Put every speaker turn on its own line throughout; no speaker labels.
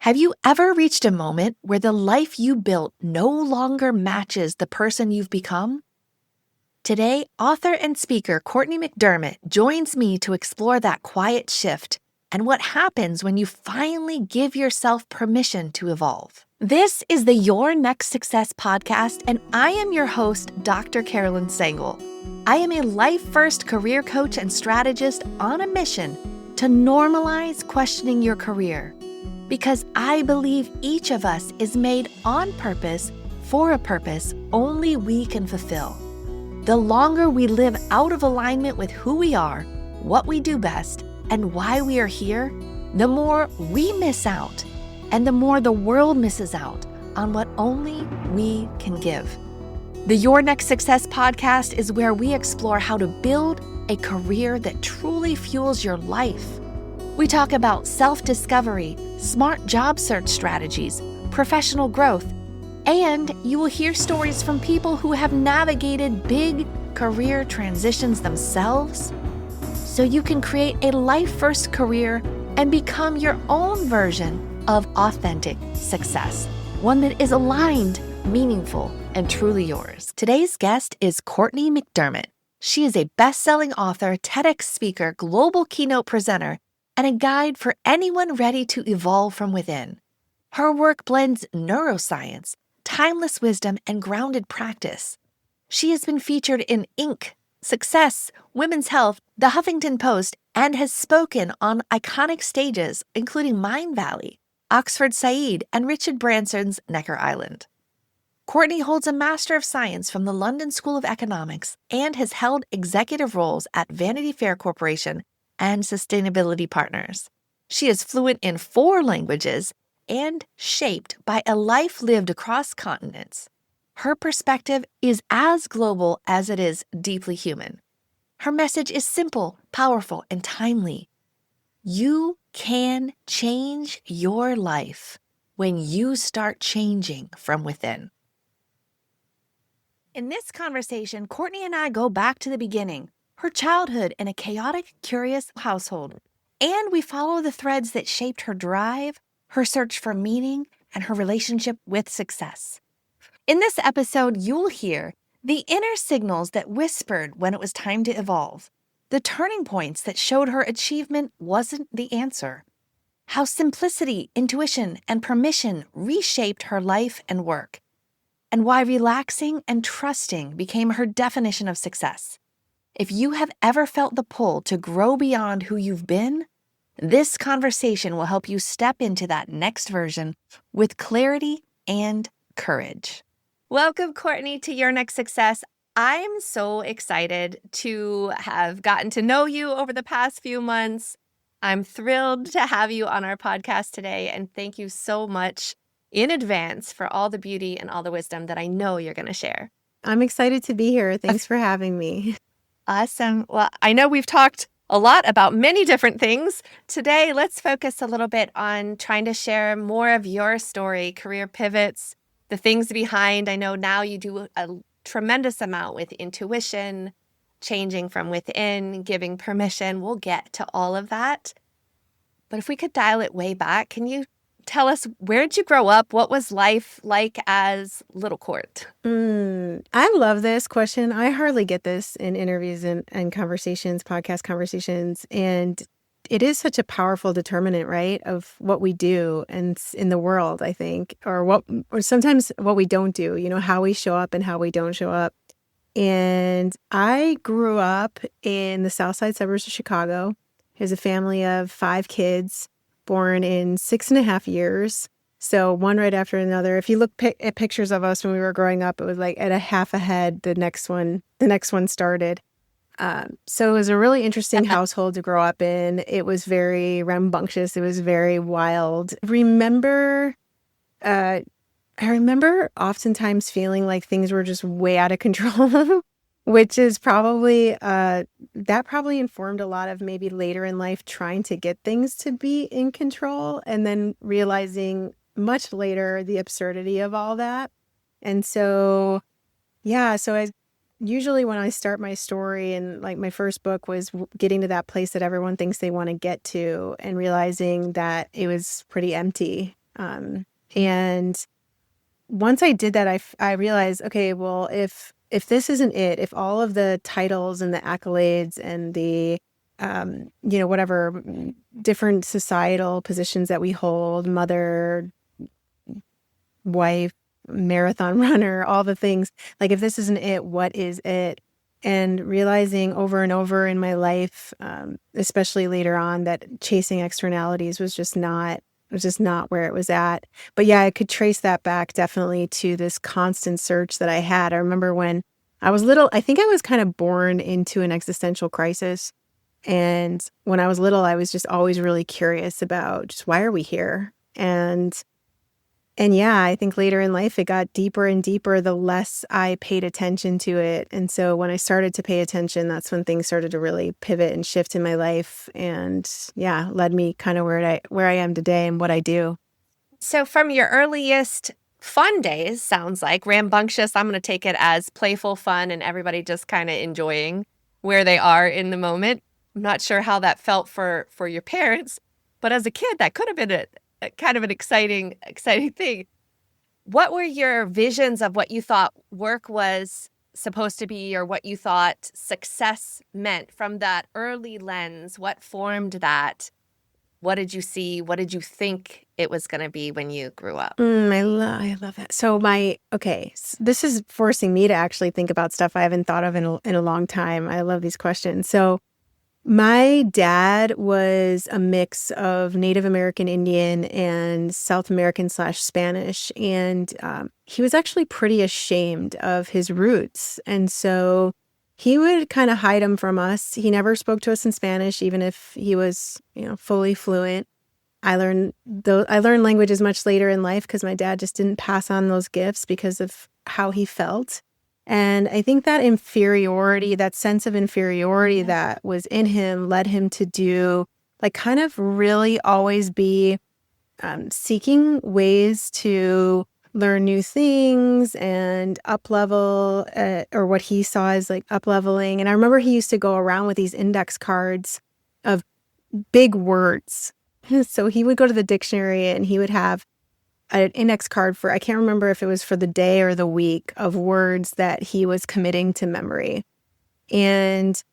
Have you ever reached a moment where the life you built no longer matches the person you've become? Today, author and speaker Cortney McDermott joins me to explore that quiet shift and what happens when you finally give yourself permission to evolve. This is the Your Next Success podcast, and I am your host, Dr. Carolyn Sangal. I am a life-first career coach and strategist on a mission to normalize questioning your career, because I believe each of us is made on purpose for a purpose only we can fulfill. The longer we live out of alignment with who we are, what we do best, and why we are here, the more we miss out, and the more the world misses out on what only we can give. The Your Next Success podcast is where we explore how to build a career that truly fuels your life. We talk about self-discovery, smart job search strategies, professional growth, and you will hear stories from people who have navigated big career transitions themselves, so you can create a life-first career and become your own version of authentic success, one that is aligned, meaningful, and truly yours. Today's guest is Cortney McDermott. She is a best-selling author, TEDx speaker, global keynote presenter, and a guide for anyone ready to evolve from within. Her work blends neuroscience, timeless wisdom, and grounded practice. She has been featured in Inc., Success, Women's Health, The Huffington Post, and has spoken on iconic stages, including Mind Valley, Oxford Said, and Richard Branson's Necker Island. Cortney holds a Master of Science from the London School of Economics and has held executive roles at Vanity Fair Corporation and Sustainability Partners. She is fluent in 4 languages and shaped by a life lived across continents. Her perspective is as global as it is deeply human. Her message is simple, powerful, and timely. You can change your life when you start changing from within. In this conversation, Cortney and I go back to the beginning, her childhood in a chaotic, curious household, and we follow the threads that shaped her drive, her search for meaning, and her relationship with success. In this episode, you'll hear the inner signals that whispered when it was time to evolve, the turning points that showed her achievement wasn't the answer, how simplicity, intuition, and permission reshaped her life and work, and why relaxing and trusting became her definition of success. If you have ever felt the pull to grow beyond who you've been, this conversation will help you step into that next version with clarity and courage. Welcome, Cortney, to Your Next Success. I'm so excited to have gotten to know you over the past few months. I'm thrilled to have you on our podcast today, and thank you so much in advance for all the beauty and all the wisdom that I know you're going to share.
I'm excited to be here. Thanks for having me.
Awesome. Well, I know we've talked a lot about many different things. Today, let's focus a little bit on trying to share more of your story, career pivots, the things behind. I know now you do a tremendous amount with intuition, changing from within, giving permission. We'll get to all of that. But if we could dial it way back, can you tell us, where did you grow up? What was life like as little Court?
I love this question. I hardly get this in interviews and conversations, podcast conversations. And it is such a powerful determinant, right, of what we do and in the world, I think, or sometimes what we don't do, how we show up and how we don't show up. And I grew up in the south side suburbs of Chicago. There's a family of 5 kids born in 6.5 years. So one right after another. If you look at pictures of us when we were growing up, it was like at a half ahead, the next one started. So it was a really interesting household to grow up in. It was very rambunctious. It was very wild. I remember oftentimes feeling like things were just way out of control, which is probably, that probably informed a lot of maybe later in life trying to get things to be in control and then realizing much later the absurdity of all that. And so, usually when I start my story, and like my first book was getting to that place that everyone thinks they want to get to and realizing that it was pretty empty. And once I did that, I realized, okay, well, if this isn't it, if all of the titles and the accolades and the whatever different societal positions that we hold, mother, wife, marathon runner, all the things, like if this isn't it, what is it? And realizing over and over in my life, especially later on, that chasing externalities was just not where it was at. But yeah, I could trace that back definitely to this constant search that I had. I remember when I was little, I think I was kind of born into an existential crisis. And when I was little, I was just always really curious about just why are we here? And yeah, I think later in life, it got deeper and deeper the less I paid attention to it. And so when I started to pay attention, that's when things started to really pivot and shift in my life. And yeah, led me kind of where I am today and what I do.
So from your earliest fun days, sounds like rambunctious, I'm going to take it as playful fun and everybody just kind of enjoying where they are in the moment. I'm not sure how that felt for your parents, but as a kid, that could have been a kind of an exciting thing. What were your visions of what you thought work was supposed to be, or what you thought success meant from that early lens? What formed that? What did you see? What did you think it was going to be when you grew up?
I love that. So this is forcing me to actually think about stuff I haven't thought of in a long time. I love these questions. So my dad was a mix of Native American Indian and South American / Spanish. And he was actually pretty ashamed of his roots. And so he would kind of hide them from us. He never spoke to us in Spanish, even if he was, fully fluent. I learned languages much later in life because my dad just didn't pass on those gifts because of how he felt. And I think that inferiority, that sense of inferiority that was in him led him to do, like, kind of really always be seeking ways to learn new things and up-level, or what he saw as like up-leveling. And I remember he used to go around with these index cards of big words. So he would go to the dictionary and he would have an index card for, I can't remember if it was for the day or the week, of words that he was committing to memory. And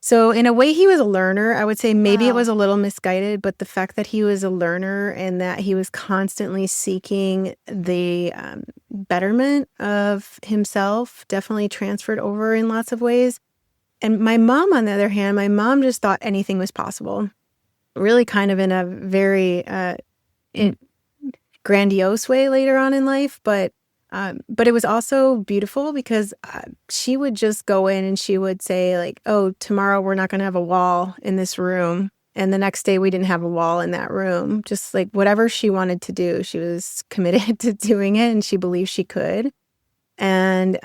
so in a way, he was a learner. I would say maybe it was a little misguided, but the fact that he was a learner and that he was constantly seeking the betterment of himself definitely transferred over in lots of ways. And my mom, on the other hand, my mom just thought anything was possible, really kind of in a very grandiose way later on in life, but it was also beautiful because she would just go in and she would say, like, oh, tomorrow we're not going to have a wall in this room. And the next day we didn't have a wall in that room. Just like whatever she wanted to do, she was committed to doing it, and she believed she could. And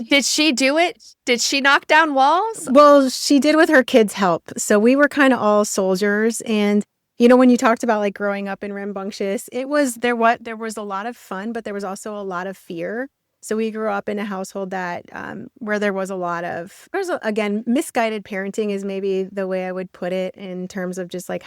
did she do it? Did she knock down walls?
Well, she did with her kids' help. So we were kind of all soldiers. And when you talked about like growing up in rambunctious, there was a lot of fun, but there was also a lot of fear. So we grew up in a household that where there was again, misguided parenting is maybe the way I would put it, in terms of just like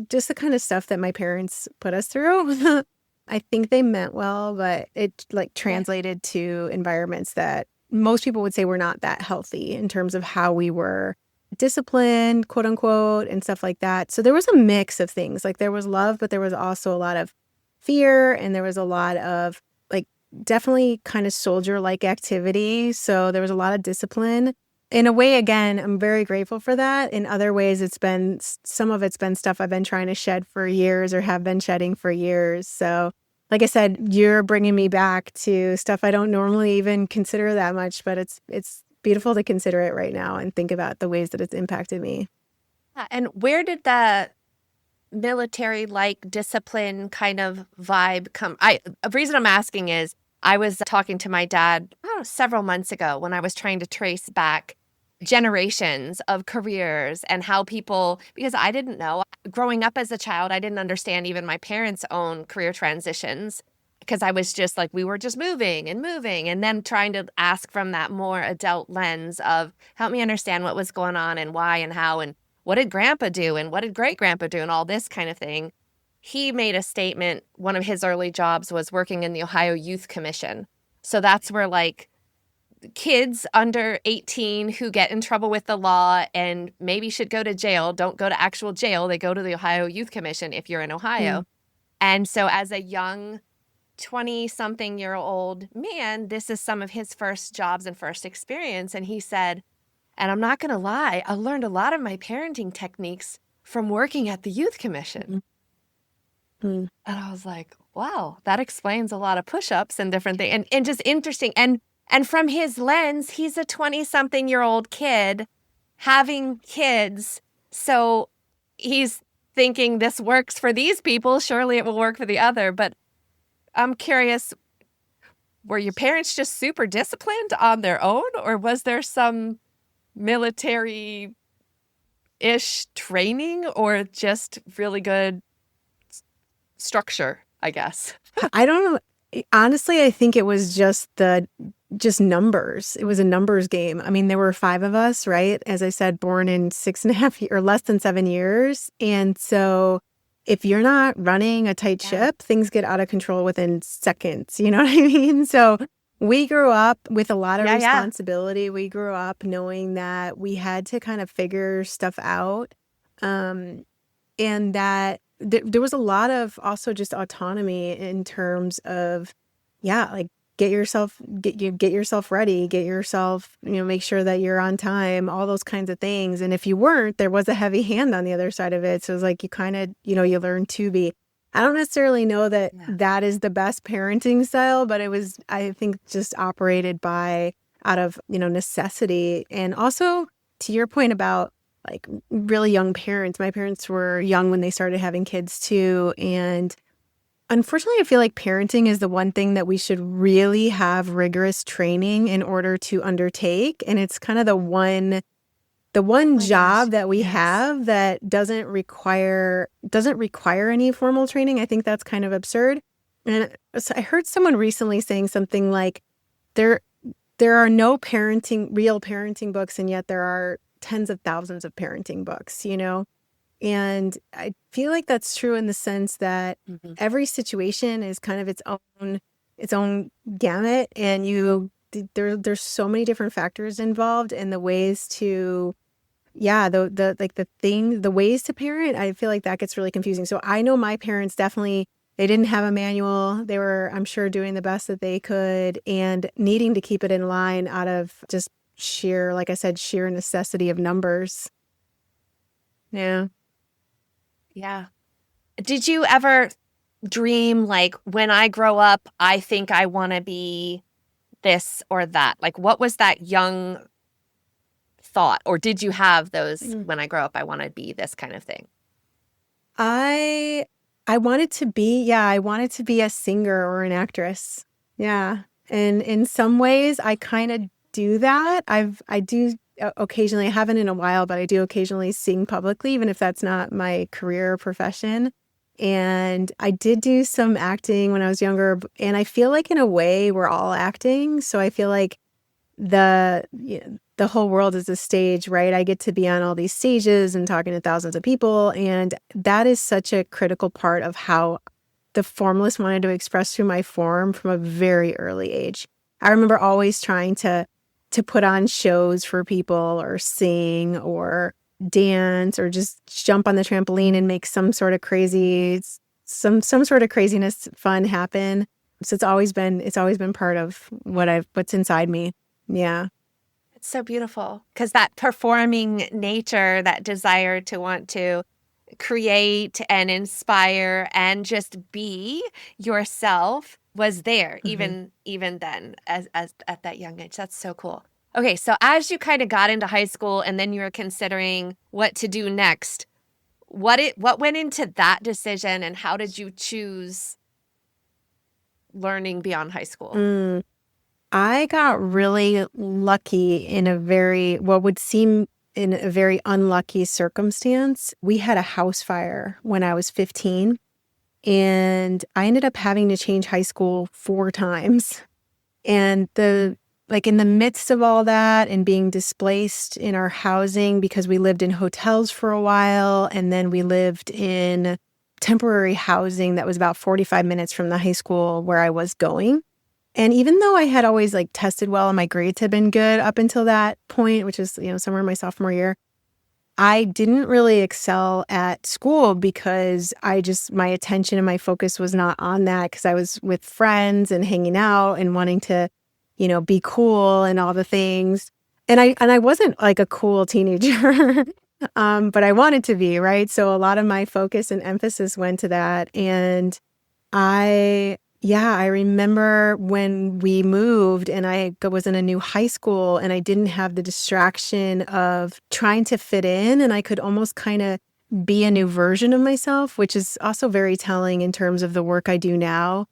just the kind of stuff that my parents put us through. I think they meant well, but it like translated to environments that most people would say were not that healthy in terms of how we were disciplined, quote unquote, and stuff like that. So there was a mix of things. Like there was love, but there was also a lot of fear, and there was a lot of like definitely kind of soldier-like activity. So there was a lot of discipline. In a way, again, I'm very grateful for that. In other ways, some of it's been stuff I've been trying to shed for years, or have been shedding for years. So like I said, you're bringing me back to stuff I don't normally even consider that much, but it's beautiful to consider it right now and think about the ways that it's impacted me.
And where did the military-like discipline kind of vibe come? The reason I'm asking is I was talking to my dad several months ago when I was trying to trace back generations of careers and how people, because I didn't know. Growing up as a child, I didn't understand even my parents' own career transitions, because I was just like, we were just moving, and then trying to ask from that more adult lens of help me understand what was going on and why and how, and what did grandpa do and what did great grandpa do and all this kind of thing.
he made a statement. One of his early jobs was working in the Ohio Youth Commission. So that's where like kids under 18 who get in trouble with the law and maybe should go to jail don't go to actual jail. They go to the Ohio Youth Commission if you're in Ohio. And so as a young 20-something-year-old man, this is some of his first jobs and first experience. And he said, and I'm not going to lie, I learned a lot of my parenting techniques from working at the Youth Commission. And I was like, wow, that explains a lot of push-ups and different things. And just interesting. And from his lens, he's a 20-something-year-old kid having kids. So he's thinking this works for these people. Surely it will work for the other. But I'm curious, were your parents just super disciplined on their own? Or was there some military-ish training or just really good structure, I guess?
I don't know. Honestly, I think it was just numbers. It was a numbers game. I mean, there were 5 of us, right? As I said, born in 6.5 years or less than 7 years. And so if you're not running a tight ship, things get out of control within seconds. You know what I mean? So we grew up with a lot of responsibility. We grew up knowing that we had to kind of figure stuff out. And that there was a lot of also just autonomy in terms of, like get yourself ready, get yourself, make sure that you're on time, all those kinds of things. And if you weren't, there was a heavy hand on the other side of it. So it's like you kind of, you learn to be. I don't necessarily know that that is the best parenting style, but it was, I think, just operated out of, necessity. And also to your point about like really young parents, my parents were young when they started having kids too. And unfortunately, I feel like parenting is the one thing that we should really have rigorous training in order to undertake. And it's kind of the one job that we have that doesn't require any formal training. I think that's kind of absurd. And so I heard someone recently saying something like there are no real parenting books, and yet there are tens of thousands of parenting books, And I feel like that's true in the sense that every situation is kind of its own gamut, and there's so many different factors involved, and the ways to the ways to parent, I feel like that gets really confusing. So I know my parents definitely, they didn't have a manual. They were, I'm sure, doing the best that they could and needing to keep it in line out of just sheer necessity of numbers. Yeah.
Yeah. Did you ever dream like, when I grow up, I think I want to be this or that? Like, what was that young thought? Or did you have those, when I grow up, I want to be this kind of thing?
I wanted to be a singer or an actress. Yeah. And in some ways I kind of do that. I do occasionally, I haven't in a while, but I do occasionally sing publicly, even if that's not my career or profession. And I did do some acting when I was younger. And I feel like in a way we're all acting. So I feel like the whole world is a stage, right? I get to be on all these stages and talking to thousands of people. And that is such a critical part of how the formless wanted to express through my form from a very early age. I remember always trying to put on shows for people or sing or dance or just jump on the trampoline and make some sort of craziness fun happen. So it's always been part of what's inside me. Yeah.
It's so beautiful because that performing nature, that desire to want to create and inspire and just be yourself was there even then as at that young age. That's so cool. Okay, so as you kind of got into high school and then you were considering what to do next, what went into that decision and how did you choose learning beyond high school?
I got really lucky in what would seem in a very unlucky circumstance. We had a house fire when I was 15, and I ended up having to change high school 4 times. And in the midst of all that and being displaced in our housing because we lived in hotels for a while, and then we lived in temporary housing that was about 45 minutes from the high school where I was going. And even though I had always like tested well and my grades had been good up until that point, which is, somewhere in my sophomore year, I didn't really excel at school because my attention and my focus was not on that because I was with friends and hanging out and wanting to, be cool and all the things. And I wasn't like a cool teenager, but I wanted to be, right? So a lot of my focus and emphasis went to that. And I remember when we moved and I was in a new high school and I didn't have the distraction of trying to fit in, and I could almost kind of be a new version of myself, which is also very telling in terms of the work I do now.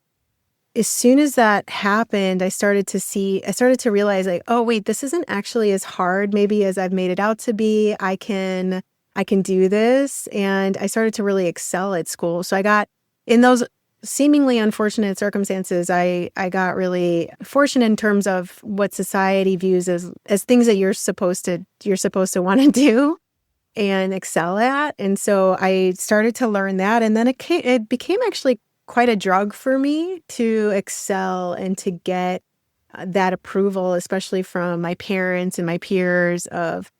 As soon as that happened, I started to realize like, oh, wait, this isn't actually as hard maybe as I've made it out to be. I can do this. And I started to really excel at school. So I got in those seemingly unfortunate circumstances, I got really fortunate in terms of what society views as things that you're supposed to want to do and excel at. And so I started to learn that. And then it became actually quite a drug for me to excel and to get that approval, especially from my parents and my peers of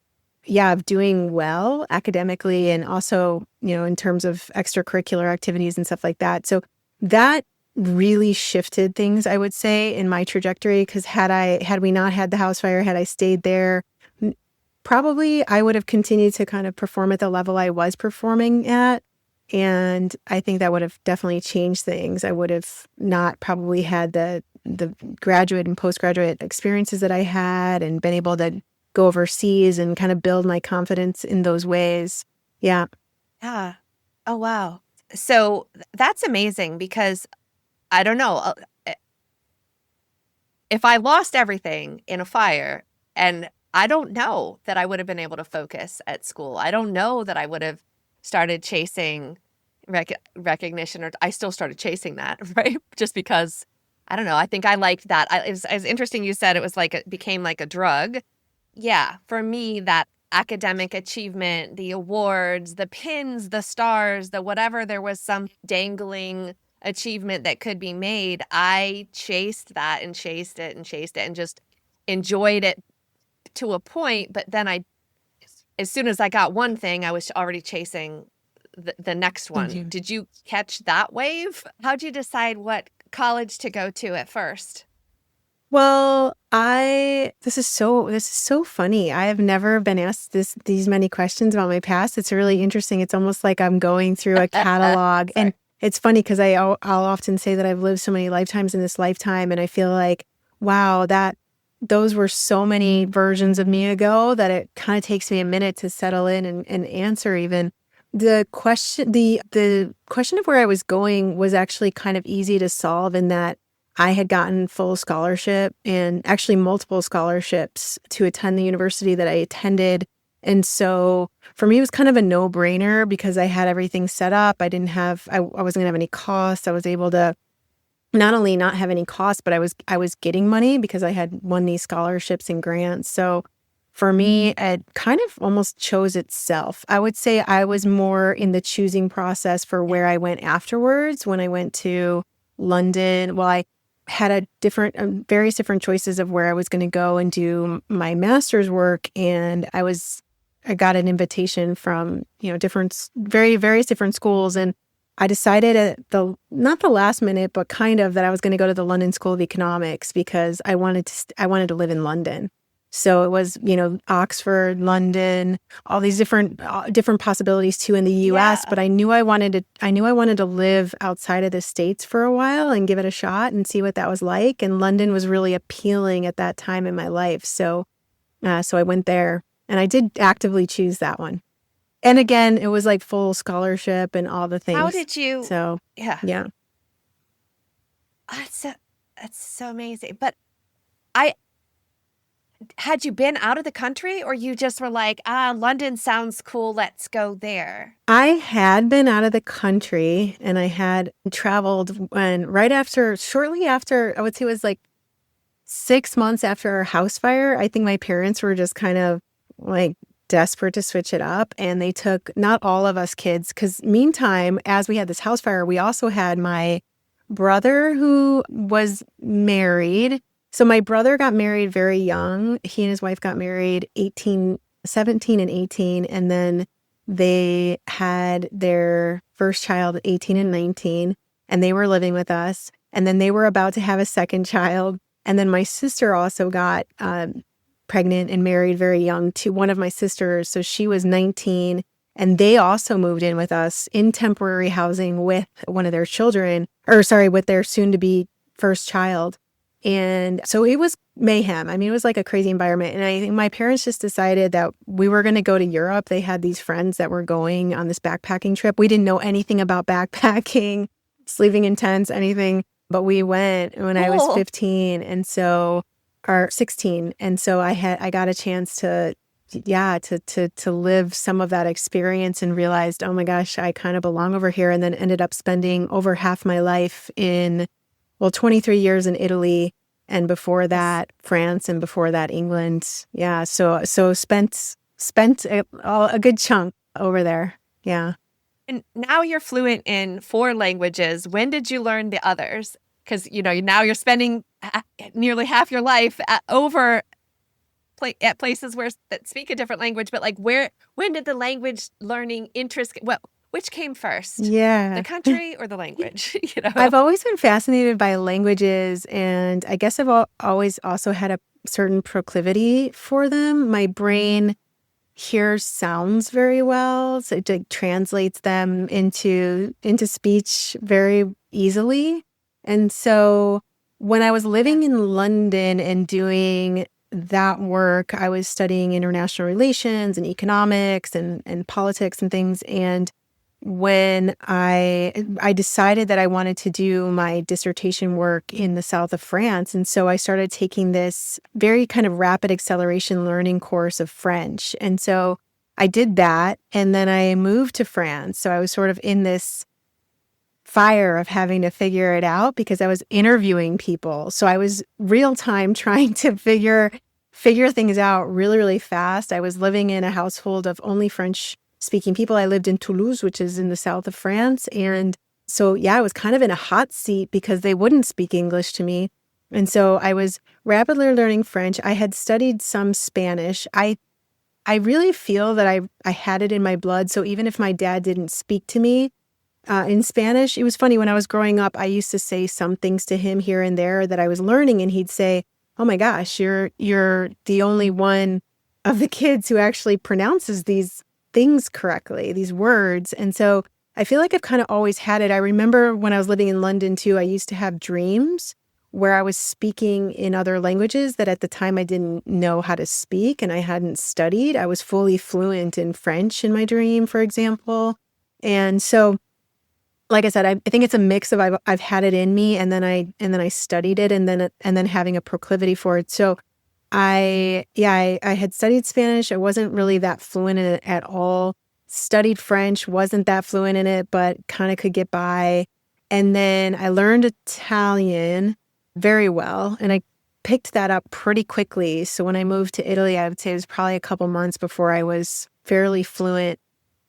doing well academically and also, in terms of extracurricular activities and stuff like that. So that really shifted things, I would say, in my trajectory, because had we not had the house fire, had I stayed there, probably I would have continued to kind of perform at the level I was performing at. And I think that would have definitely changed things. I would have not probably had the graduate and postgraduate experiences that I had and been able to go overseas and kind of build my confidence in those ways. Yeah.
Yeah. Oh, wow. So that's amazing because I don't know if I lost everything in a fire, and I don't know that I would have been able to focus at school. I don't know that I would have started chasing recognition, or I still started chasing that, right? Just because, I don't know, I think I liked that. It was interesting you said it became like a drug. Yeah, for me, that academic achievement, the awards, the pins, the stars, the whatever, there was some dangling achievement that could be made. I chased that and chased it and chased it and just enjoyed it to a point. But then as soon as I got one thing, I was already chasing the next one.
Mhm.
Did you catch that wave? How'd you decide what college to go to at first?
Well, this is so funny. I have never been asked these many questions about my past. It's really interesting. It's almost like I'm going through a catalog. And it's funny because I'll often say that I've lived so many lifetimes in this lifetime, and I feel like, wow, those were so many versions of me ago that it kind of takes me a minute to settle in and answer even. The question of where I was going was actually kind of easy to solve in that I had gotten full scholarship and actually multiple scholarships to attend the university that I attended. And so for me, it was kind of a no-brainer because I had everything set up. I wasn't going to have any costs. I was able to not only not have any costs, but I was getting money because I had won these scholarships and grants. So for me, it kind of almost chose itself. I would say I was more in the choosing process for where I went afterwards. When I went to London, well, I had various different choices of where I was going to go and do my master's work, and I got an invitation from various different schools, and I decided at not the last minute, but kind of that I was going to go to the London School of Economics because I wanted to live in London. So it was, Oxford, London, all these different possibilities too in the U.S.
Yeah.
But I knew I wanted to live outside of the States for a while and give it a shot and see what that was like. And London was really appealing at that time in my life. So I went there, and I did actively choose that one. And again, it was like full scholarship and all the things.
How did you?
So yeah.
That's so amazing. But had you been out of the country, or you just were like, London sounds cool, let's go there?
I had been out of the country, and I had traveled shortly after, I would say it was like 6 months after our house fire. I think my parents were just kind of like desperate to switch it up. And they took not all of us kids, because meantime, as we had this house fire, we also had my brother who was married. So my brother got married very young. He and his wife got married 17 and 18. And then they had their first child at 18 and 19. And they were living with us. And then they were about to have a second child. And then my sister also got pregnant and married very young to one of my sisters. So she was 19. And they also moved in with us in temporary housing with one of their children, with their soon-to-be first child. And so it was mayhem. I mean, it was like a crazy environment. And I think my parents just decided that we were going to go to Europe. They had these friends that were going on this backpacking trip. We didn't know anything about backpacking, sleeping in tents, anything. But we went when I was 15 or 16. And so I got a chance to live some of that experience and realized, oh my gosh, I kind of belong over here. And then ended up spending over half my life 23 years in Italy. And before that, France, and before that, England. Yeah. So spent a good chunk over there. Yeah.
And now you're fluent in 4 languages. When did you learn the others? Because, now you're spending nearly half your life at places that speak a different language. But when did the language learning interest, which came first?
Yeah.
The country or the language?
I've always been fascinated by languages. And I guess I've always also had a certain proclivity for them. My brain hears sounds very well, so it translates them into speech very easily. And so when I was living in London and doing that work, I was studying international relations and economics and politics and things. And when I decided that I wanted to do my dissertation work in the south of France. And so I started taking this very kind of rapid acceleration learning course of French. And so I did that. And then I moved to France. So I was sort of in this fire of having to figure it out because I was interviewing people. So I was real time trying to figure things out really, really fast. I was living in a household of only French speaking people. I lived in Toulouse, which is in the south of France. And so, I was kind of in a hot seat because they wouldn't speak English to me. And so I was rapidly learning French. I had studied some Spanish. I really feel that I had it in my blood. So even if my dad didn't speak to me in Spanish, it was funny. When I was growing up, I used to say some things to him here and there that I was learning. And he'd say, oh my gosh, you're the only one of the kids who actually pronounces these things correctly, these words. And so I feel like I've kind of always had it. I remember when I was living in London too, I used to have dreams where I was speaking in other languages that at the time I didn't know how to speak and I hadn't studied. I was fully fluent in French in my dream, for example. And so, like I said, I think it's a mix of I've had it in me and then I studied it and then having a proclivity for it. So I had studied Spanish. I wasn't really that fluent in it at all. Studied French, wasn't that fluent in it, but kind of could get by. And then I learned Italian very well, and I picked that up pretty quickly. So when I moved to Italy, I would say it was probably a couple months before I was fairly fluent.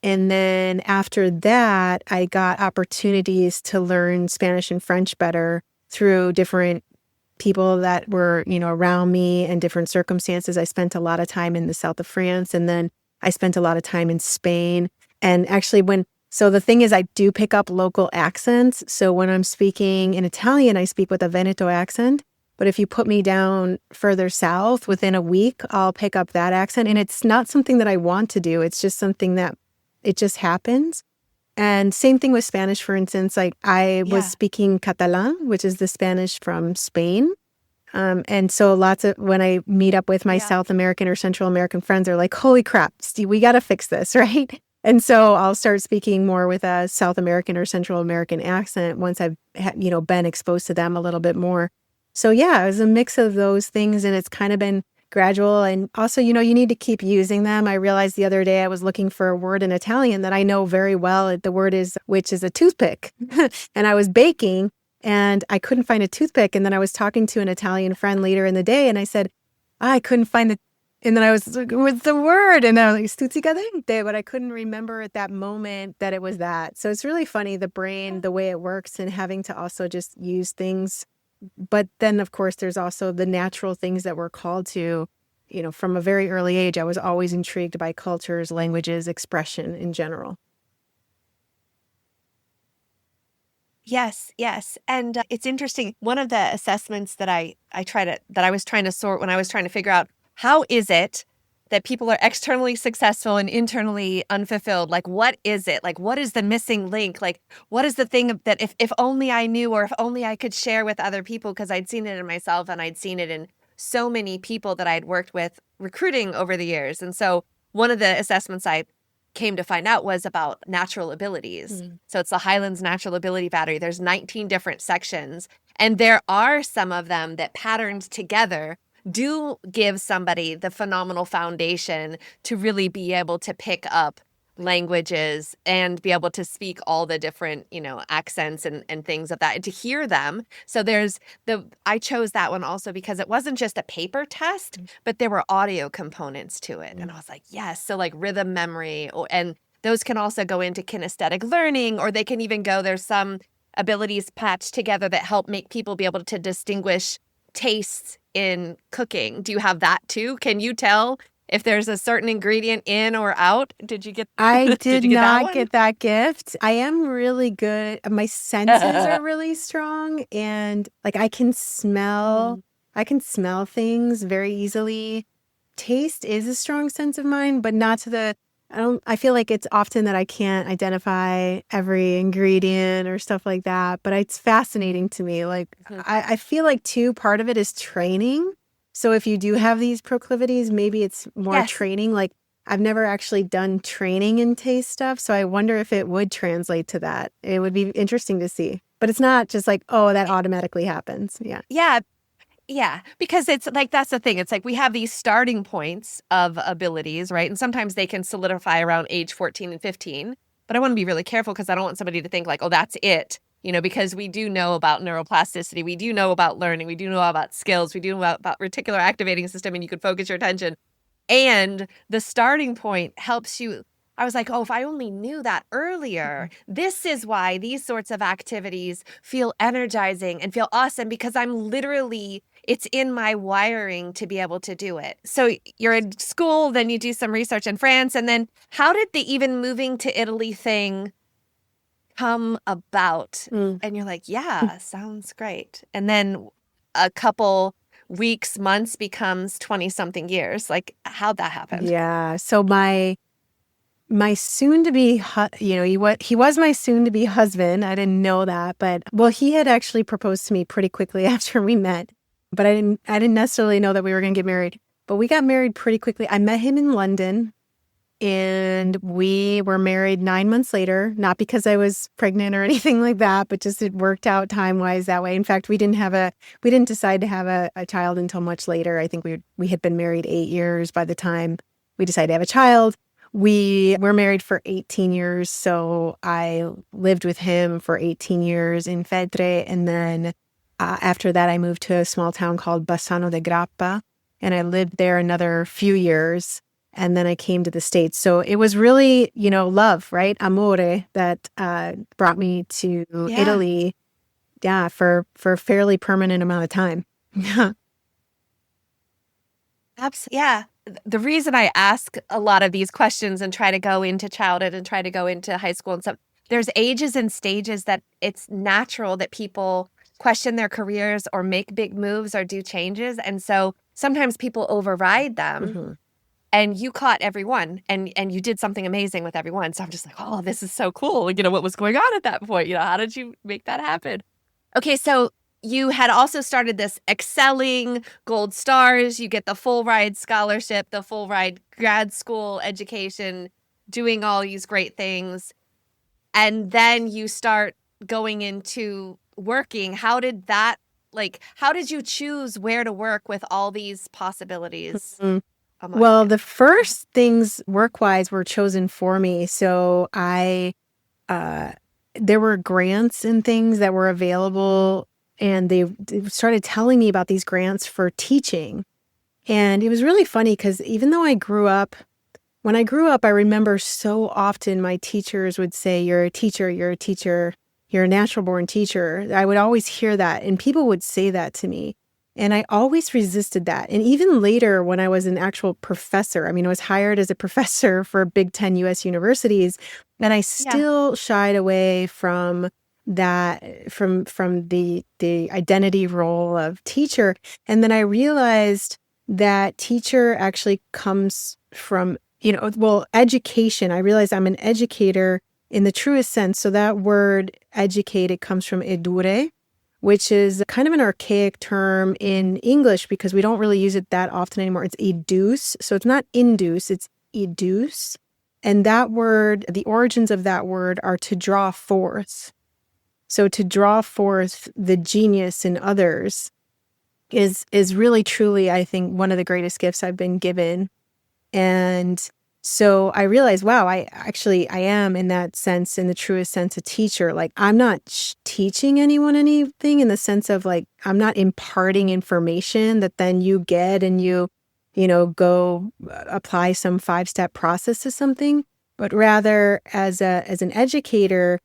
And then after that, I got opportunities to learn Spanish and French better through different people that were, around me and different circumstances. I spent a lot of time in the south of France, and then I spent a lot of time in Spain. And actually so the thing is, I do pick up local accents. So when I'm speaking in Italian, I speak with a Veneto accent. But if you put me down further south, within a week, I'll pick up that accent. And it's not something that I want to do. It's just something that it just happens. And same thing with Spanish, for instance. Like I was speaking Catalan, which is the Spanish from Spain. And so when I meet up with my South American or Central American friends, they're like, holy crap, Steve, we got to fix this, right? And so I'll start speaking more with a South American or Central American accent once I've been exposed to them a little bit more. So it was a mix of those things, and it's kind of been gradual. And also, you need to keep using them. I realized the other day I was looking for a word in Italian that I know very well. The word which is a toothpick. And I was baking and I couldn't find a toothpick. And then I was talking to an Italian friend later in the day and I said, I couldn't find And then I was like, what's the word? And I was like, stuzzicadente, but I couldn't remember at that moment that it was that. So it's really funny, the brain, the way it works, and having to also just use things. But then, of course, there's also the natural things that we're called to. From a very early age, I was always intrigued by cultures, languages, expression in general.
Yes, yes. And it's interesting. One of the assessments that I was trying to sort when I was trying to figure out how is it that people are externally successful and internally unfulfilled? Like, what is it? Like, what is the missing link? Like, what is the thing that if only I knew, or if only I could share with other people, because I'd seen it in myself and I'd seen it in so many people that I'd worked with recruiting over the years. And so one of the assessments I came to find out was about natural abilities. So it's the Highlands Natural Ability Battery. There's 19 different sections, and there are some of them that patterned together do give somebody the phenomenal foundation to really be able to pick up languages and be able to speak all the different, accents and things of that, and to hear them. So I chose that one also because it wasn't just a paper test, but there were audio components to it. And I was like, yes. So like rhythm memory, and those can also go into kinesthetic learning, or they can even there's some abilities patched together that help make people be able to distinguish tastes in cooking. Do you have that too? Can you tell if there's a certain ingredient in or out? Did you get
I did
you get that
not
one?
get that gift. I am really good. My senses are really strong, and like I can smell things very easily. Taste is a strong sense of mine, but not to the I feel like it's often that I can't identify every ingredient or stuff like that, but it's fascinating to me. Like I feel like too, part of it is training. So if you do have these proclivities, maybe it's more training. Like I've never actually done training in taste stuff. So I wonder if it would translate to that. It would be interesting to see. But it's not just like, oh, that automatically happens. Yeah.
Yeah. Yeah. Because it's like, that's the thing. It's like we have these starting points of abilities, right? And sometimes they can solidify around age 14 and 15. But I want to be really careful because I don't want somebody to think like, oh, that's it. Because we do know about neuroplasticity, we do know about learning, we do know about skills, we do know about reticular activating system, and you can focus your attention. And the starting point helps you. I was like, oh, if I only knew that earlier, this is why these sorts of activities feel energizing and feel awesome, because it's in my wiring to be able to do it. So you're in school, then you do some research in France, and then how did the even moving to Italy thing come about? And you're like, yeah, sounds great. And then a couple weeks, months becomes 20-something years. Like, how'd that happen?
Yeah. So my soon-to-be, he was my soon-to-be husband. I didn't know that, but he had actually proposed to me pretty quickly after we met, but I didn't necessarily know that we were going to get married. But we got married pretty quickly. I met him in London, and we were married 9 months later, not because I was pregnant or anything like that, but just it worked out time-wise that way. In fact, we didn't decide to have a child until much later. I think we had been married 8 years by the time we decided to have a child. We were married for 18 years, so I lived with him for 18 years in Feltre, and then after that, I moved to a small town called Bassano de Grappa, and I lived there another few years. And then I came to the States. So it was really, love, right? Amore, that brought me to Italy, for a fairly permanent amount of time.
Absolutely. Yeah. The reason I ask a lot of these questions and try to go into childhood and try to go into high school and stuff, there's ages and stages that it's natural that people question their careers or make big moves or do changes. And so sometimes people override them. Mm-hmm. And you caught everyone, and you did something amazing with everyone. So I'm just like, oh, this is so cool. What was going on at that point? How did you make that happen? Okay, so you had also started this excelling gold stars. You get the full ride scholarship, the full ride grad school education, doing all these great things. And then you start going into working. How did you choose where to work with all these possibilities? Mm-hmm.
Well, the first things work-wise were chosen for me. So there were grants and things that were available, and they started telling me about these grants for teaching. And it was really funny because even though when I grew up, I remember so often my teachers would say, you're a teacher, you're a teacher, you're a natural born teacher. I would always hear that, and people would say that to me. And I always resisted that. And even later, when I was an actual professor, I mean, I was hired as a professor for Big 10 US universities, and I still shied away from that, from the identity role of teacher. And then I realized that teacher actually comes from, education. I realized I'm an educator in the truest sense. So that word educated comes from edure, which is kind of an archaic term in English because we don't really use it that often anymore. It's educe. So it's not induce, it's educe. And that word, the origins of that word are to draw forth. So to draw forth the genius in others is really, truly, I think, one of the greatest gifts I've been given. And so I realized, wow, I am in that sense, in the truest sense, a teacher. Like, I'm not teaching anyone anything in the sense of like, I'm not imparting information that then you get and you go apply some 5-step process to something. But rather, as an educator,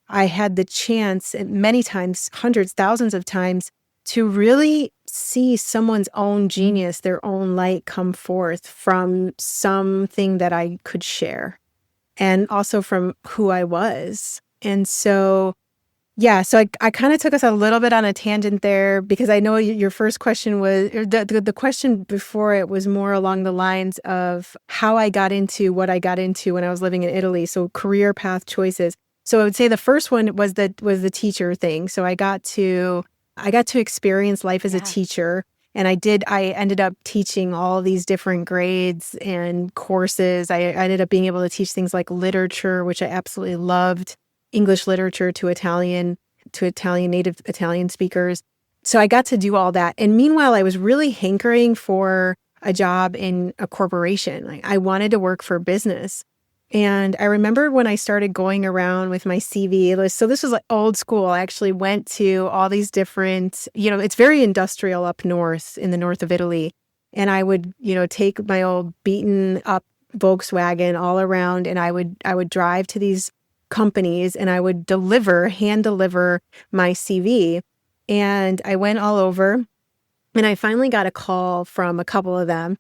I had the chance many times, hundreds, thousands of times, to really see someone's own genius, their own light come forth from something that I could share, and also from who I was. And so, so I kind of took us a little bit on a tangent there, because I know your first question was, or the question before it was more along the lines of how I got into what I got into when I was living in Italy. So career path choices. So I would say the first one was the teacher thing. So I got to experience life as a teacher. And I ended up teaching all these different grades and courses. I ended up being able to teach things like literature, which I absolutely loved, English literature to native Italian speakers. So I got to do all that. And meanwhile, I was really hankering for a job in a corporation. Like, I wanted to work for business. And I remember when I started going around with my CV, so this was like old school. I actually went to all these different, it's very industrial up north, in the north of Italy. And I would, take my old beaten up Volkswagen all around, and I would drive to these companies, and I would hand deliver my CV. And I went all over, and I finally got a call from a couple of them.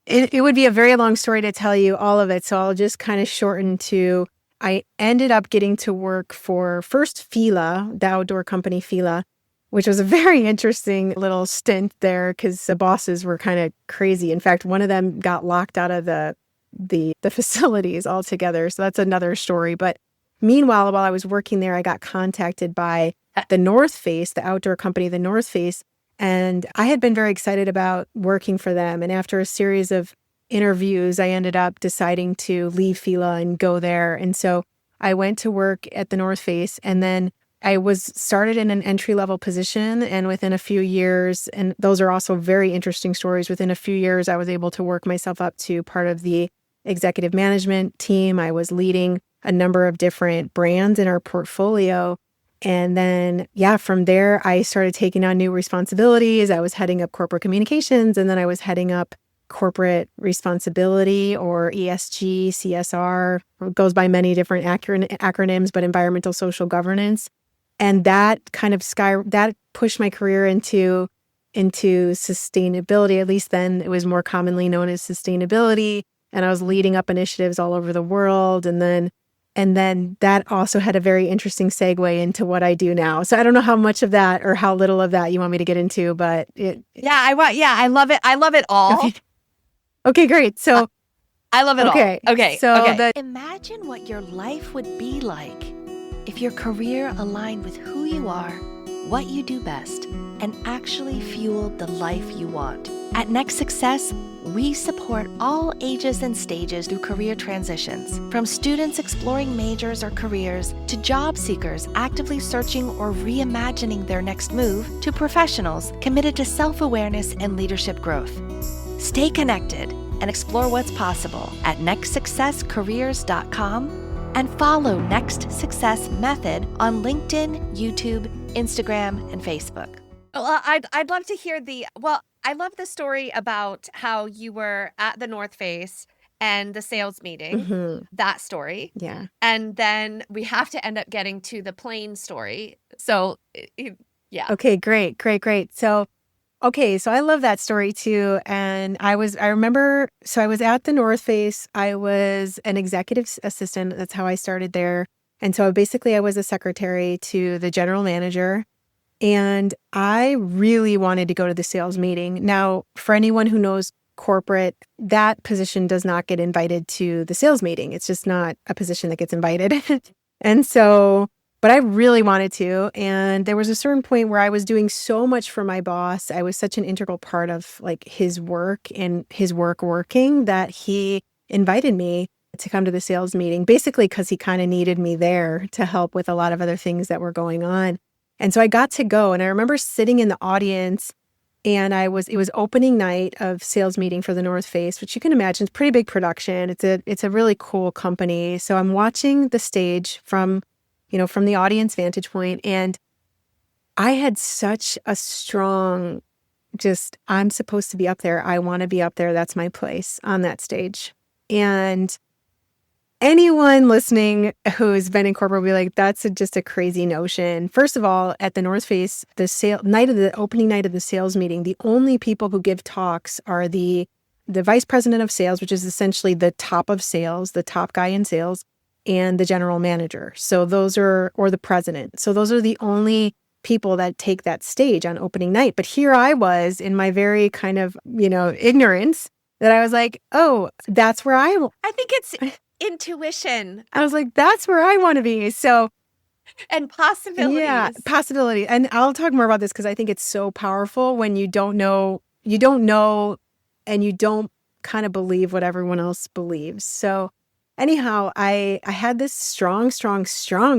It would be a very long story to tell you all of it, so I'll just kind of shorten to, I ended up getting to work for first Fila, the outdoor company Fila, which was a very interesting little stint there because the bosses were kind of crazy. In fact, one of them got locked out of the facilities altogether, so that's another story. But meanwhile, while I was working there, I got contacted by the North Face, the outdoor company, the North Face. And I had been very excited about working for them. And after a series of interviews, I ended up deciding to leave Fila and go there. And so I went to work at the North Face, and then I was started in an entry-level position. And within a few years, and those are also very interesting stories, within a few years, I was able to work myself up to part of the executive management team. I was leading a number of different brands in our portfolio. And then, from there, I started taking on new responsibilities. I was heading up corporate communications, and then I was heading up corporate responsibility, or ESG, CSR. It goes by many different acronyms, but environmental social governance. And that kind of that pushed my career into sustainability. At least then it was more commonly known as sustainability. And I was leading up initiatives all over the world. And then that also had a very interesting segue into what I do now. So I don't know how much of that or how little of that you want me to get into, but
I love it. I love it all.
Okay, great. So
I love it all. Okay.
So imagine what your life would be like if your career aligned with who you are, what you do best, and actually fueled the life you want. At Next Success, we support all ages and stages through career transitions, from students exploring majors or careers to job seekers actively searching or reimagining their next move to professionals committed to self-awareness and leadership growth. Stay connected and explore what's possible at nextsuccesscareers.com and follow Next Success Method on LinkedIn, YouTube, Instagram, and Facebook.
Well, I'd love to hear I love the story about how you were at the North Face and the sales meeting, that story.
Yeah.
And then we have to end up getting to the plane story. So, yeah.
Okay, great. So I love that story too. And I was at the North Face. I was an executive assistant. That's how I started there. And so basically I was a secretary to the general manager. And I really wanted to go to the sales meeting. Now, for anyone who knows corporate, that position does not get invited to the sales meeting. It's just not a position that gets invited. And so, but I really wanted to. And there was a certain point where I was doing so much for my boss. I was such an integral part of like his work and his work working that he invited me to come to the sales meeting, basically because he kind of needed me there to help with a lot of other things that were going on. And so I got to go, and I remember sitting in the audience, and it was opening night of sales meeting for the North Face, which you can imagine is pretty big production. It's a really cool company. So I'm watching the stage from the audience vantage point, and I had such a strong, I'm supposed to be up there. I want to be up there. That's my place on that stage. And anyone listening who's been in corporate will be like, that's just a crazy notion. First of all, at the North Face, the opening night of the sales meeting, the only people who give talks are the vice president of sales, which is essentially the top of sales, the top guy in sales, and the general manager. So or the president. So those are the only people that take that stage on opening night. But here I was in my very kind of, ignorance that I was like, oh, that's where I
think it's intuition.
I was like, that's where I want to be. So,
and possibilities.
Yeah, possibility. And I'll talk more about this because I think it's so powerful when you don't know, and you don't kind of believe what everyone else believes. So anyhow, I had this strong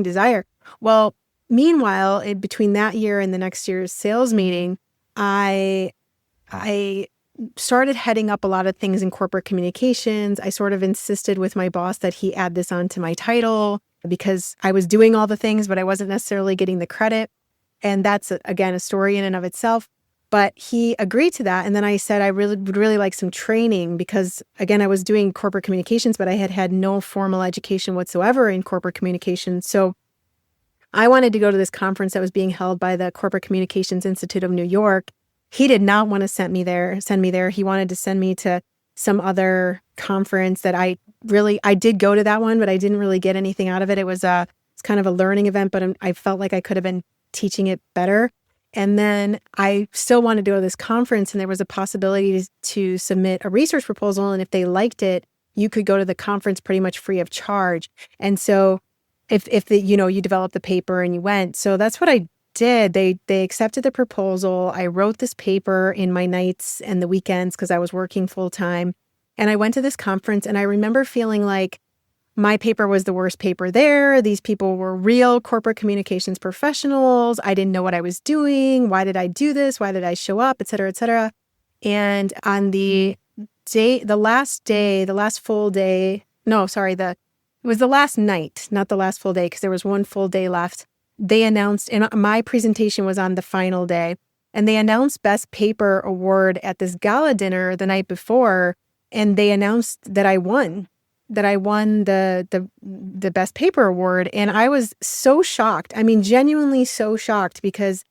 desire. Well, meanwhile, between that year and the next year's sales meeting, I started heading up a lot of things in corporate communications. I sort of insisted with my boss that he add this onto my title because I was doing all the things, but I wasn't necessarily getting the credit. And that's, again, a story in and of itself. But he agreed to that. And then I said I would really like some training because, again, I was doing corporate communications, but I had no formal education whatsoever in corporate communications. So I wanted to go to this conference that was being held by the Corporate Communications Institute of New York. He did not want to send me there. He wanted to send me to some other conference that I did go to that one, but I didn't really get anything out of it. It's kind of a learning event, but I felt like I could have been teaching it better. And then I still wanted to go to this conference, and there was a possibility to submit a research proposal. And if they liked it, you could go to the conference pretty much free of charge. And so if you develop the paper and you went. So that's what I did. They accepted the proposal. I wrote this paper in my nights and the weekends because I was working full time. And I went to this conference, and I remember feeling like my paper was the worst paper there. These people were real corporate communications professionals. I didn't know what I was doing. Why did I do this? Why did I show up? Et cetera, et cetera. And on it was the last night, not the last full day, because there was one full day left. They announced, and my presentation was on the final day, and they announced Best Paper Award at this gala dinner the night before, and they announced that I won the Best Paper Award. And I was so shocked. I mean, genuinely so shocked because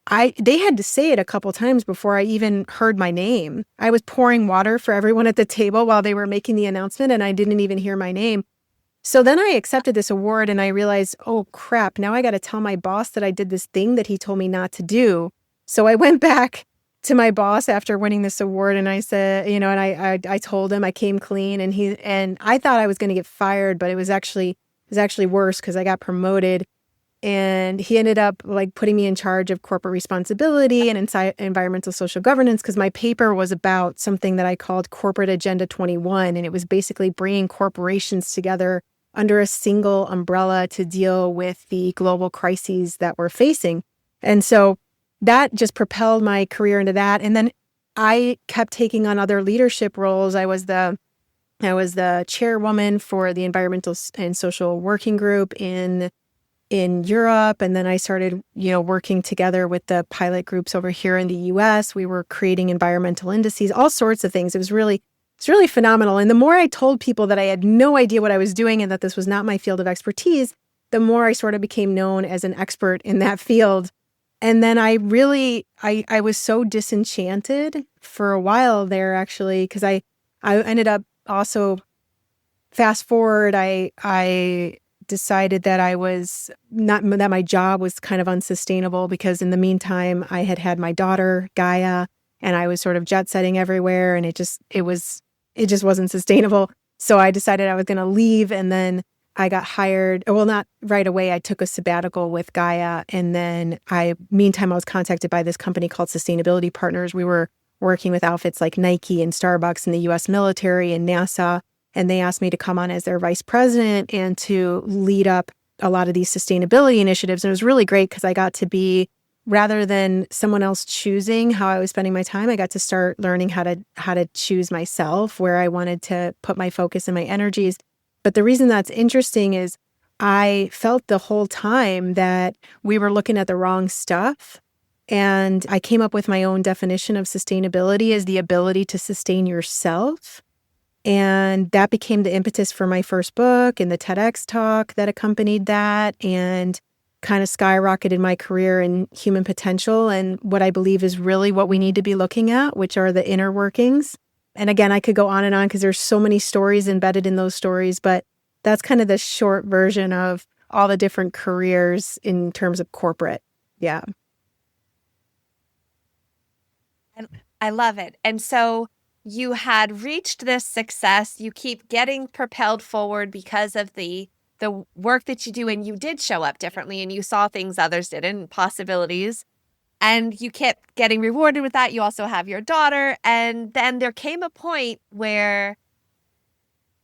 they had to say it a couple times before I even heard my name. I was pouring water for everyone at the table while they were making the announcement, and I didn't even hear my name. So then I accepted this award, and I realized, oh crap, now I got to tell my boss that I did this thing that he told me not to do. So I went back to my boss after winning this award, and I said, and I told him I came clean, and I thought I was going to get fired, but it was actually worse because I got promoted, and he ended up like putting me in charge of corporate responsibility and environmental social governance because my paper was about something that I called Corporate Agenda 21, and it was basically bringing corporations together under a single umbrella to deal with the global crises that we're facing. And so that just propelled my career into that. And then I kept taking on other leadership roles. I was the chairwoman for the Environmental and Social Working Group in in Europe. And then I started, working together with the pilot groups over here in the US. We were creating environmental indices, all sorts of things. It's really phenomenal. And the more I told people that I had no idea what I was doing and that this was not my field of expertise, the more I sort of became known as an expert in that field. And then I was so disenchanted for a while there, actually, because I ended up also, fast forward, I decided that that my job was kind of unsustainable, because in the meantime, I had my daughter, Gaia, and I was sort of jet setting everywhere, and it just wasn't sustainable. So I decided I was going to leave, and then I got hired. Well, not right away. I took a sabbatical with Gaia. And then meantime, I was contacted by this company called Sustainability Partners. We were working with outfits like Nike and Starbucks and the US military and NASA. And they asked me to come on as their vice president and to lead up a lot of these sustainability initiatives. And it was really great because I got to be, rather than someone else choosing how I was spending my time, I got to start learning how to choose myself, where I wanted to put my focus and my energies. But the reason that's interesting is I felt the whole time that we were looking at the wrong stuff. And I came up with my own definition of sustainability as the ability to sustain yourself. And that became the impetus for my first book and the TEDx talk that accompanied that, and kind of skyrocketed my career in human potential and what I believe is really what we need to be looking at, which are the inner workings. And again, I could go on and on because there's so many stories embedded in those stories, but that's kind of the short version of all the different careers in terms of corporate. Yeah.
And I love it. And so you had reached this success. You keep getting propelled forward because of the work that you do, and you did show up differently, and you saw things others didn't, possibilities. And you kept getting rewarded with that. You also have your daughter. And then there came a point where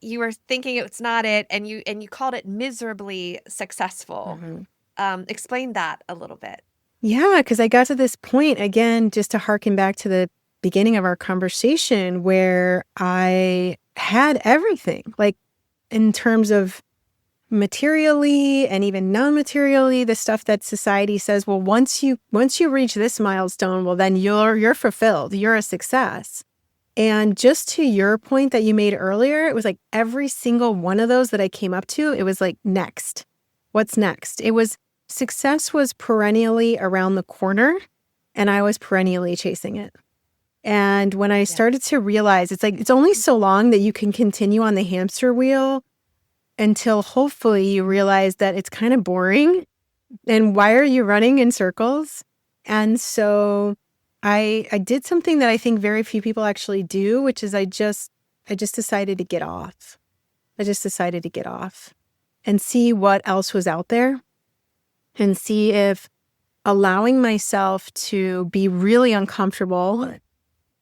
you were thinking it's not it, and you called it miserably successful. Mm-hmm. Explain that a little bit.
Yeah, because I got to this point, again, just to harken back to the beginning of our conversation, where I had everything, like in terms of materially and even non-materially, the stuff that society says, well, once you reach this milestone, well, then you're fulfilled, you're a success. And just to your point that you made earlier, it was like every single one of those that I came up to, it was like, next. What's next? Success was perennially around the corner, and I was perennially chasing it. And when I started to realize, it's only so long that you can continue on the hamster wheel until hopefully you realize that it's kind of boring. And why are you running in circles? And so I did something that I think very few people actually do, which is I just decided to get off. I just decided to get off and see what else was out there, and see if allowing myself to be really uncomfortable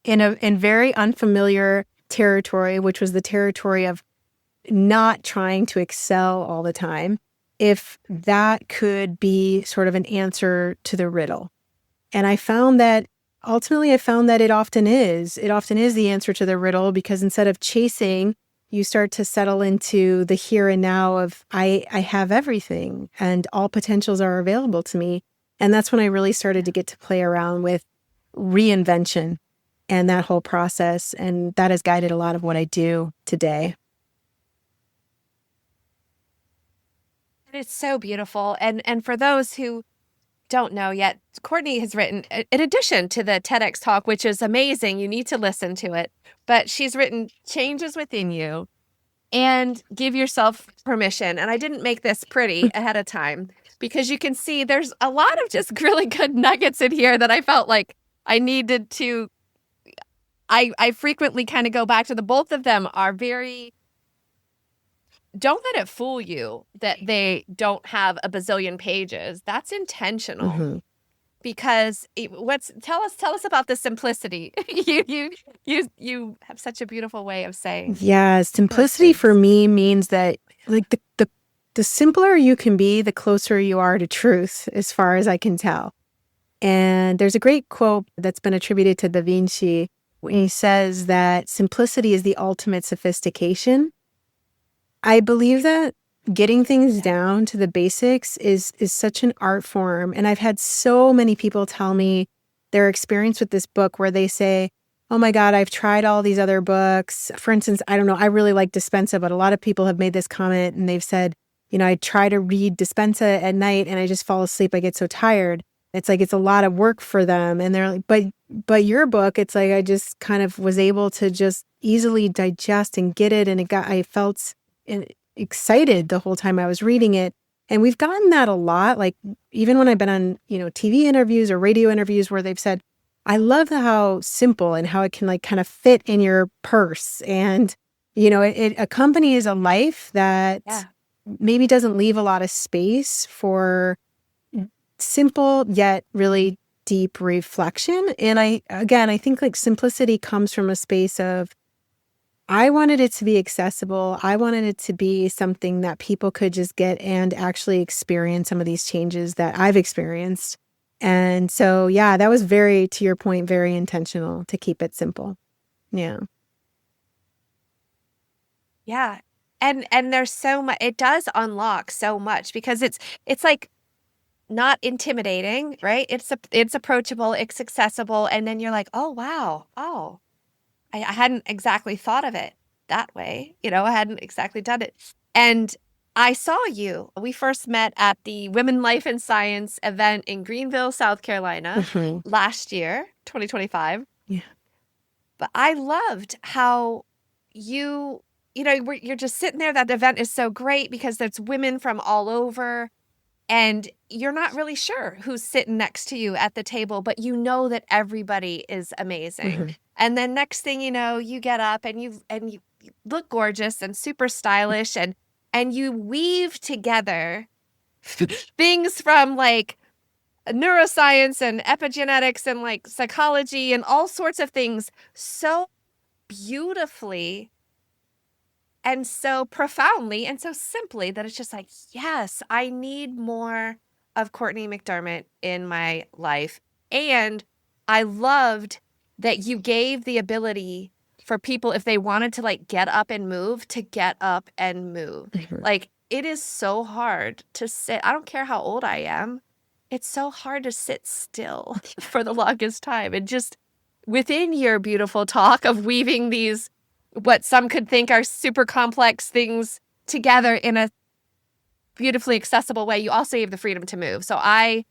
in very unfamiliar territory, which was the territory of not trying to excel all the time, if that could be sort of an answer to the riddle. And I found that it often is. It often is the answer to the riddle, because instead of chasing, you start to settle into the here and now of I have everything and all potentials are available to me. And that's when I really started to get to play around with reinvention and that whole process. And that has guided a lot of what I do today.
It's so beautiful. And for those who don't know yet, Cortney has written, in addition to the TEDx talk, which is amazing, you need to listen to it, but she's written Changes Within You and Give Yourself Permission. And I didn't make this pretty ahead of time, because you can see there's a lot of just really good nuggets in here that I felt like I needed to, I frequently kind of go back to. The both of them are very, don't let it fool you that they don't have a bazillion pages. That's intentional. Mm-hmm. Because tell us about the simplicity. You have such a beautiful way of saying.
Yeah, simplicity for me means that like the simpler you can be, the closer you are to truth, as far as I can tell. And there's a great quote that's been attributed to Da Vinci when he says that simplicity is the ultimate sophistication. I believe that getting things down to the basics is such an art form. And I've had so many people tell me their experience with this book where they say, oh my God, I've tried all these other books. For instance, I don't know, I really like Dispensa, but a lot of people have made this comment and they've said, I try to read Dispensa at night and I just fall asleep. I get so tired. It's like it's a lot of work for them. And they're like, but your book, it's like I just kind of was able to just easily digest and get it. And I felt excited the whole time I was reading it. And we've gotten that a lot. Like even when I've been on, TV interviews or radio interviews where they've said, I love how simple and how it can like kind of fit in your purse. And, it accompanies a life that maybe doesn't leave a lot of space for simple yet really deep reflection. And I think like simplicity comes from a space of, I wanted it to be accessible. I wanted it to be something that people could just get and actually experience some of these changes that I've experienced. And so, that was to your point, very intentional to keep it simple. Yeah.
Yeah. And there's so much, it does unlock so much because it's like not intimidating, right? It's approachable, it's accessible. And then you're like, oh, wow. Oh, I hadn't exactly thought of it that way. I hadn't exactly done it. And I saw you. We first met at the Women, Life, and Science event in Greenville, South Carolina last year, 2025.
Yeah.
But I loved how you're just sitting there. That event is so great because there's women from all over. And you're not really sure who's sitting next to you at the table, but you know that everybody is amazing. And then next thing you know, you get up and you look gorgeous and super stylish and you weave together things from like neuroscience and epigenetics and like psychology and all sorts of things so beautifully and so profoundly and so simply that it's just like, yes, I need more of Cortney McDermott in my life. And I loved that you gave the ability for people, if they wanted to like get up and move, to get up and move. Like it is so hard to sit. I don't care how old I am. It's so hard to sit still for the longest time. And just within your beautiful talk of weaving these what some could think are super complex things together in a beautifully accessible way, you also have the freedom to move. So I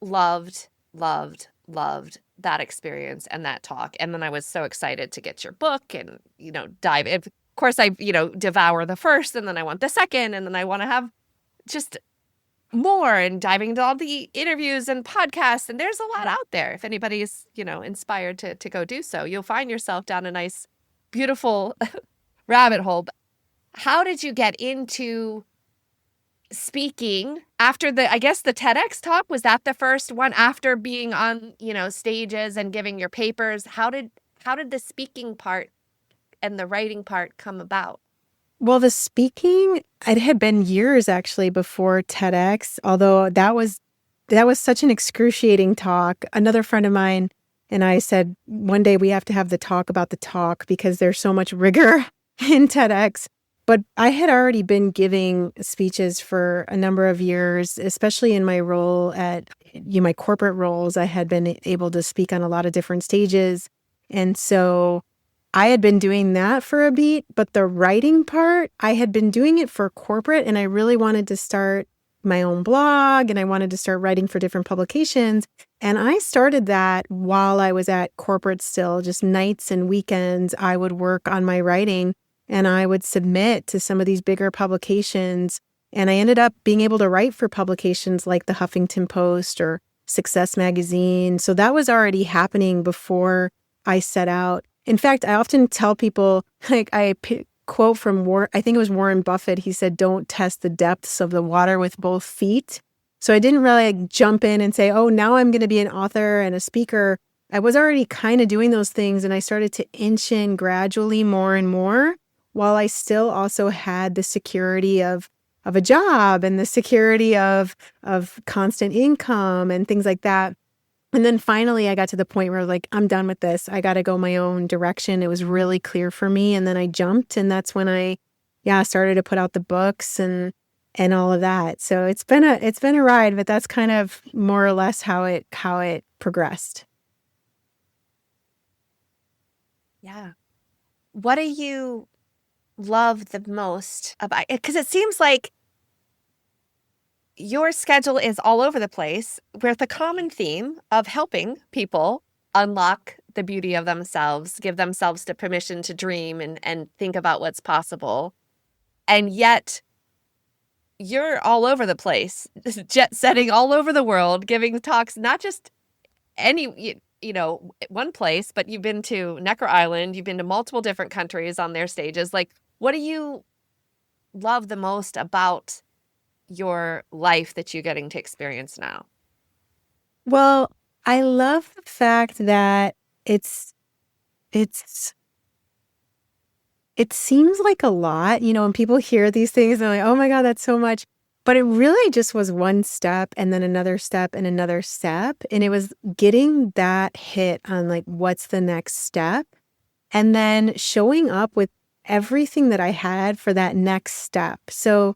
loved that experience and that talk. And then I was so excited to get your book and, dive in. Of course, I, devour the first and then I want the second and then I want to have just more and diving into all the interviews and podcasts. And there's a lot out there. If anybody's, inspired to go do so, you'll find yourself down a nice, beautiful rabbit hole. How did you get into speaking after the TEDx talk? Was that the first one after being on, stages and giving your papers? How did the speaking part and the writing part come about?
Well, the speaking, it had been years actually before TEDx, although that was such an excruciating talk. Another friend of mine and I said, one day we have to have the talk about the talk because there's so much rigor in TEDx. But I had already been giving speeches for a number of years, especially in my role at my corporate roles. I had been able to speak on a lot of different stages. And so I had been doing that for a beat, but the writing part, I had been doing it for corporate and I really wanted to start my own blog and I wanted to start writing for different publications. And I started that while I was at corporate still, just nights and weekends, I would work on my writing and I would submit to some of these bigger publications. And I ended up being able to write for publications like the Huffington Post or Success Magazine. So that was already happening before I set out. In fact, I often tell people, like quote from I think it was Warren Buffett. He said, don't test the depths of the water with both feet. So I didn't really jump in and say, oh, now I'm going to be an author and a speaker. I was already kind of doing those things and I started to inch in gradually more and more while I still also had the security of a job and the security of constant income and things like that. And then finally I got to the point where like, I'm done with this. I got to go my own direction. It was really clear for me. And then I jumped and that's when I yeah, started to put out the books and all of that. So it's been a ride, but that's kind of more or less how it progressed.
Yeah. What do you love the most about it? Because it seems like your schedule is all over the place with a common theme of helping people unlock the beauty of themselves, give themselves the permission to dream and think about what's possible. And yet you're all over the place, jet setting all over the world, giving talks, not just any, one place, but you've been to Necker Island, you've been to multiple different countries on their stages. Like, what do you love the most about your life that you're getting to experience now?
Well, I love the fact that it's it seems like a lot, when people hear these things, they're like, oh my God, that's so much. But it really just was one step and then another step and another step. And it was getting that hit on like, what's the next step? And then showing up with everything that I had for that next step. So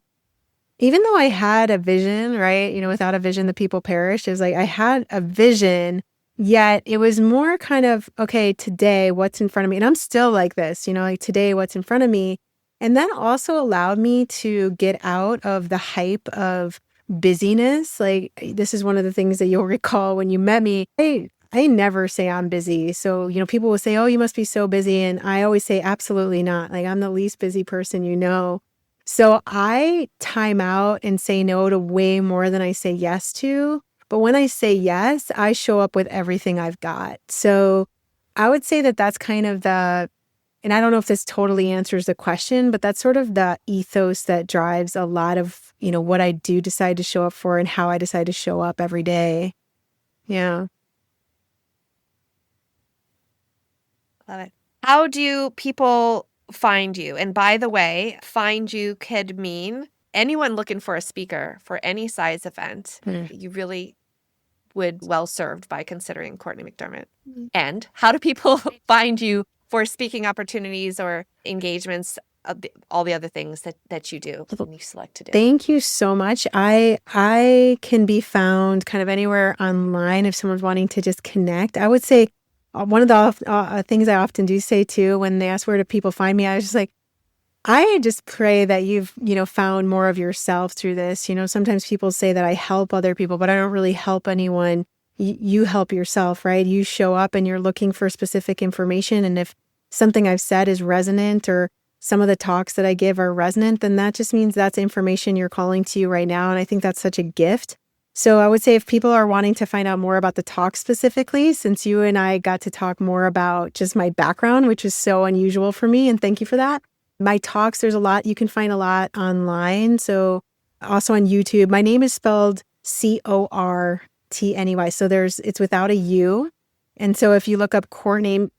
even though I had a vision, right? Without a vision, the people perish. It was like I had a vision, yet it was more kind of, okay, today, what's in front of me? And I'm still like this, like today, what's in front of me? And that also allowed me to get out of the hype of busyness. Like, this is one of the things that you'll recall when you met me. I never say I'm busy. So, people will say, oh, you must be so busy. And I always say, absolutely not. Like, I'm the least busy person you know. So I time out and say no to way more than I say yes to. But when I say yes, I show up with everything I've got. So I would say that that's kind of and I don't know if this totally answers the question, but that's sort of the ethos that drives a lot of, what I do decide to show up for and how I decide to show up every day. Yeah.
Love it. How do people find you? And by the way, find you could mean anyone looking for a speaker for any size event. You really would well served by considering Cortney McDermott. And how do people find you for speaking opportunities or engagements, all the other things that you do and you select to do?
Thank you so much. I can be found kind of anywhere online if someone's wanting to just connect. I would say one of the things I often do say too, when they ask where do people find me, I was just like, I just pray that you've, found more of yourself through this. Sometimes people say that I help other people, but I don't really help anyone. You help yourself, right? You show up and you're looking for specific information. And if something I've said is resonant or some of the talks that I give are resonant, then that just means that's information you're calling to you right now. And I think that's such a gift. So I would say if people are wanting to find out more about the talk specifically, since you and I got to talk more about just my background, which is so unusual for me, and thank you for that. My talks, there's a lot, you can find a lot online. So also on YouTube, my name is spelled Cortney. So it's without a U. And so if you look up Cortney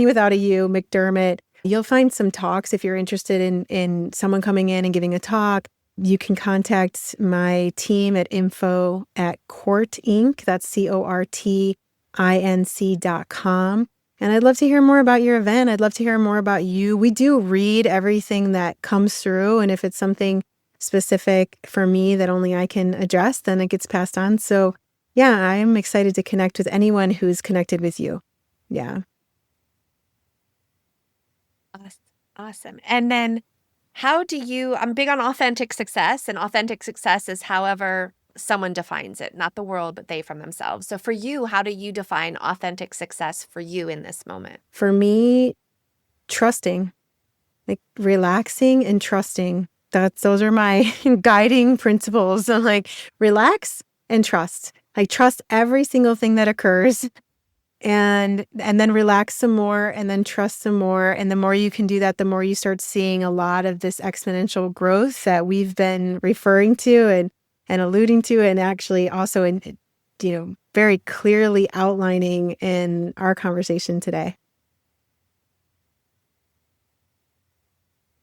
without a U, McDermott, you'll find some talks if you're interested in someone coming in and giving a talk. You can contact my team at info@cortinc, that's CORTINC.com. And I'd love to hear more about your event. I'd love to hear more about you. We do read everything that comes through. And if it's something specific for me that only I can address, then it gets passed on. So yeah, I'm excited to connect with anyone who's connected with you. Yeah.
Awesome. And then I'm big on authentic success, and authentic success is however someone defines it, not the world, but they from themselves. So for you, how do you define authentic success for you in this moment?
For me, trusting, like relaxing and trusting. Those are my guiding principles. I'm like, relax and trust. Like trust every single thing that occurs. And then relax some more and then trust some more. And the more you can do that, the more you start seeing a lot of this exponential growth that we've been referring to and alluding to, and actually also in, very clearly outlining in our conversation today.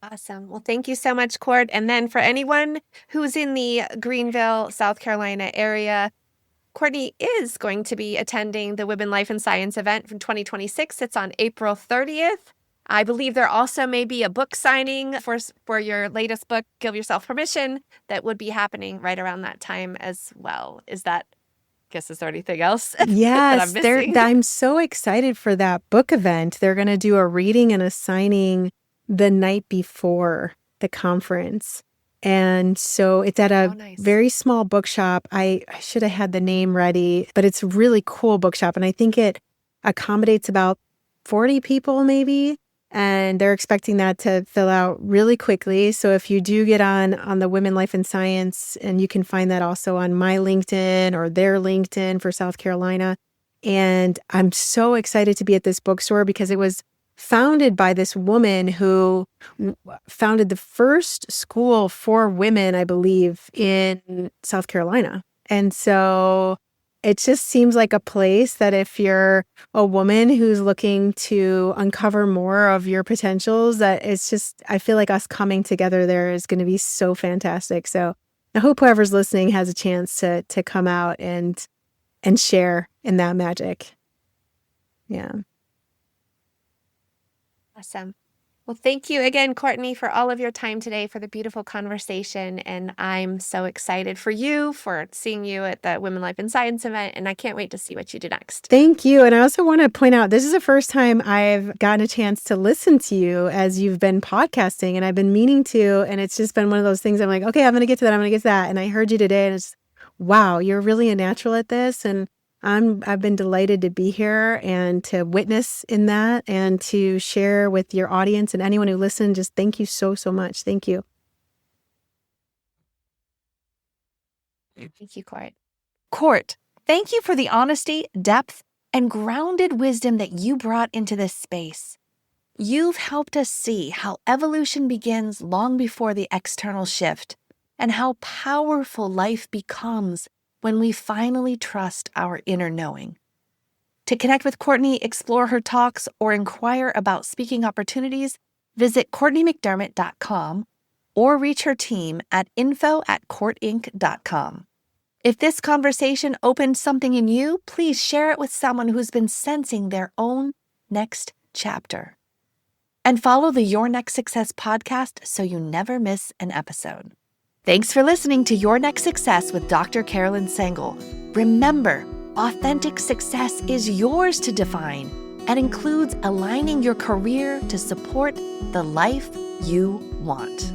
Awesome. Well, thank you so much, Court. And then for anyone who's in the Greenville, South Carolina area, Cortney is going to be attending the Women, Life, and Science event from 2026. It's on April 30th. I believe there also may be a book signing for your latest book, Give Yourself Permission, that would be happening right around that time as well. Is there anything else that I'm
Yes,
missing?
I'm so excited for that book event. They're going to do a reading and a signing the night before the conference. And so it's at a
Nice.
very small bookshop. I should have had the name ready, but it's a really cool bookshop. And I think it accommodates about 40 people maybe. And they're expecting that to fill out really quickly. So if you do get on the Women, Life, and Science, and you can find that also on my LinkedIn or their LinkedIn for South Carolina. And I'm so excited to be at this bookstore because it was founded by this woman who founded the first school for women, I believe, in South Carolina. And so it just seems like a place that if you're a woman who's looking to uncover more of your potentials, that it's just, I feel like us coming together there is going to be so fantastic. So I hope whoever's listening has a chance to come out and share in that magic. Yeah.
Awesome. Well, thank you again, Cortney, for all of your time today, for the beautiful conversation. And I'm so excited for seeing you at the Women, Life, and Science event. And I can't wait to see what you do next.
Thank you. And I also want to point out, this is the first time I've gotten a chance to listen to you as you've been podcasting, and I've been meaning to, and it's just been one of those things I'm like, okay, I'm going to get to that. I'm going to get to that. And I heard you today and it's, wow, you're really a natural at this. And I've been delighted to be here and to witness in that and to share with your audience and anyone who listened. Just thank you so, so much. Thank you.
Thank you,
Court, thank you for the honesty, depth, and grounded wisdom that you brought into this space. You've helped us see how evolution begins long before the external shift, and how powerful life becomes when we finally trust our inner knowing. To connect with Cortney, explore her talks, or inquire about speaking opportunities, visit CourtneyMcDermott.com or reach her team at info@courtinc.com. If this conversation opened something in you, please share it with someone who's been sensing their own next chapter. And follow the Your Next Success podcast so you never miss an episode. Thanks for listening to Your Next Success with Dr. Carolyn Sangal. Remember, authentic success is yours to define and includes aligning your career to support the life you want.